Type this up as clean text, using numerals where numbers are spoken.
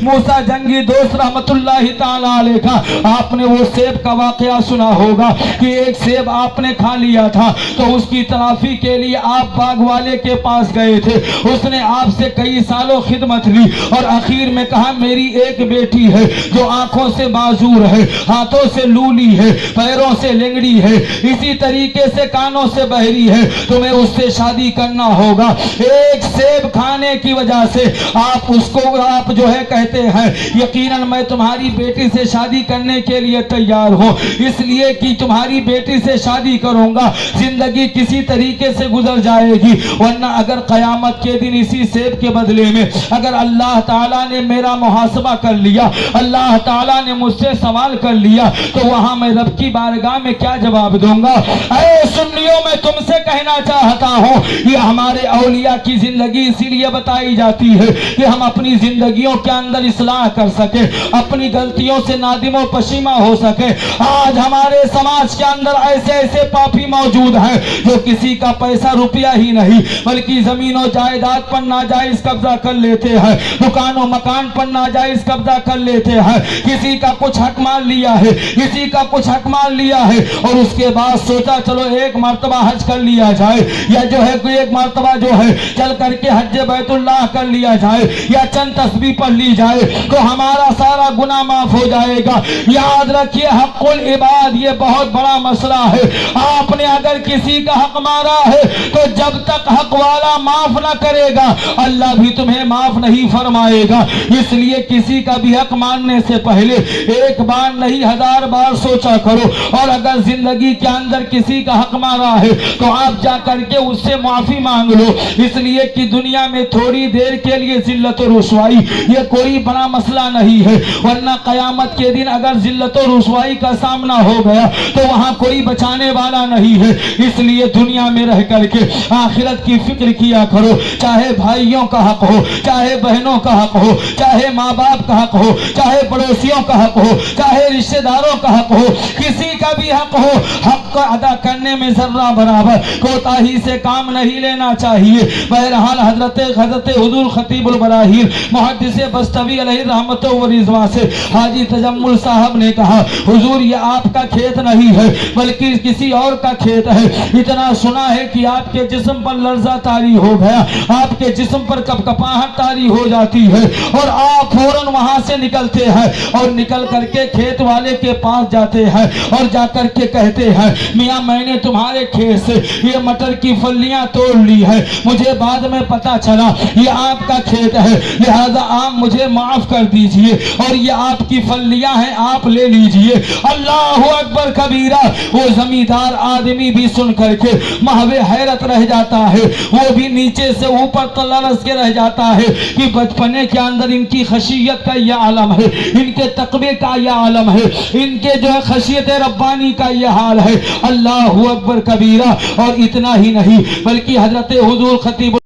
موسیٰ جنگی دوست رحمت اللہ تعالی علیہ کا آپ نے وہ سیب کا واقعہ سنا ہوگا کہ ایک سیب آپ نے کھا لیا تھا تو اس کی تلافی کے لیے آپ باغ والے کے پاس گئے تھے. اس نے آپ سے کئی سالوں خدمت لی اور آخر میں کہا میری ایک بیٹی ہے جو آنکھوں سے معذور ہے, ہاتھوں سے لولی ہے, پیروں سے لنگڑی ہے, اسی طریقے سے کانوں سے بہری ہے, تمہیں اس سے شادی کرنا ہوگا. ایک سیب کھانے کی وجہ سے آپ اس کو آپ جو ہے کہتے ہیں یقیناً میں تمہاری بیٹی سے شادی کرنے کے لیے تیار ہوں, اس لیے کہ تمہاری بیٹی سے شادی کروں گا, زندگی کسی طریقے سے گزر جائے گی, ورنہ اگر قیامت کے دن اسی سیب کے بدلے میں اگر اللہ تعالیٰ نے میرا محاسبہ کر لیا, اللہ تعالیٰ نے مجھ سے سوال کر لیا, تو وہاں میں رب کی بارگاہ میں کیا جواب دوں گا؟ اے سنیوں, میں تم سے کہنا چاہتا ہوں یہ ہمارے اولیاء کی زندگی اسی لیے بتائی جاتی ہے کہ ہم اپنی زندگیوں کے اندر اصلاح کر سکے, اپنی غلطیوں سے نادم و پشیمہ ہو سکے. آج ہمارے سماج کے اندر ایسے ایسے پاپی موجود ہیں جو کسی کا پیسہ روپیہ ہی نہیں بلکہ زمین و جائیداد پر ناجائز قبضہ کر لیتے ہیں, دکان و مکان پر ناجائز قبضہ کر لیتے ہیں, کسی کا کچھ حق مان لیا ہے, کسی کا کچھ حق مان لیا ہے, اور اس کے بعد سوچا چلو ایک مرتبہ حج کر لیا جائے, یا جو ہے ایک مرتبہ جو ہے چل کر کے حج بیت اللہ کر لیا جائے, یا چند تسبیح پڑھ لی جائے تو ہمارا سارا گناہ معاف ہو جائے گا. یاد رکھیے حق العباد یہ بہت بڑا مسئلہ ہے. آپ نے اگر کسی کا حق مارا ہے تو جب تک حق والا معاف نہ کرے گا اللہ بھی تمہیں معاف نہیں فرمائے گا. اس لیے کسی کا بھی حق ماننے سے پہلے ایک بار نہیں 1000 بار سوچا کرو, اور اگر زندگی کے اندر کسی کا حق مارا ہے تو آپ جا کر کے اس سے معافی مانگ لو, اس لیے کہ دنیا میں تھوڑی دیر کے لیے ذلت و رسوائی یہ کوئی بڑا مسئلہ نہیں ہے, ورنہ قیامت کے دن اگر ذلت و رسوائی کا سامنا ہو گیا تو وہاں کوئی بچانے والا نہیں ہے. اس لیے دنیا میں رہ کر کے آخرت کی فکر کیا کرو, چاہے بھائیوں کا حق ہو, چاہے بہنوں کا حق ہو, چاہے ماں باپ کا حق ہو, چاہے پڑوسیوں کا حق ہو, چاہے رشتہ داروں کا حق ہو, کسی کا بھی حق ہو, حق کو ادا کرنے میں ذرہ برابر کوتاہی سے کام نہیں لینا چاہیے. بہرحال حضرت حضور خطیب البراہیم محدث بستوی علیہ رحمت و رضوان سے حاجی تجمل صاحب نے کہا حضور یہ آپ کا کھیت نہیں ہے بلکہ کسی اور کا کھیت ہے. اتنا سنا ہے کہ آپ کے جسم پر لرزہ طاری ہو گیا, آپ کے جسم پر کپکپاہٹ طاری ہو جاتی ہے, اور آپ فوراً وہاں سے نکلتے ہیں اور نکل کر کے کھیت والے کے پاس جاتے ہیں اور جا کر کے کہتے ہیں میاں میں نے تمہارے کھیت سے یہ مٹر کی پھلیاں توڑ لی ہے, مجھے بعد میں پتا چلا یہ آپ کا کھیت ہے, لہذا آپ مجھے معاف کر دیجئے اور یہ آپ کی پھلیاں ہیں آپ لے لیجئے. اللہ اکبر کبیرہ. وہ زمیندار آدمی بھی سن کر کے محو حیرت رہ جاتا ہے, وہ بھی نیچے سے اوپر تلرز کے رہ جاتا ہے کہ بچپنے کے اندر ان کی خشیت کا یہ عالم ہے, ان کے تقوی کا یہ عالم ہے, ان کے جو ہے خشیت ربانی کا یہ حال ہے. اللہ اکبر کبیرہ. اور اتنا ہی نہیں بلکہ حضرت حضور خطیب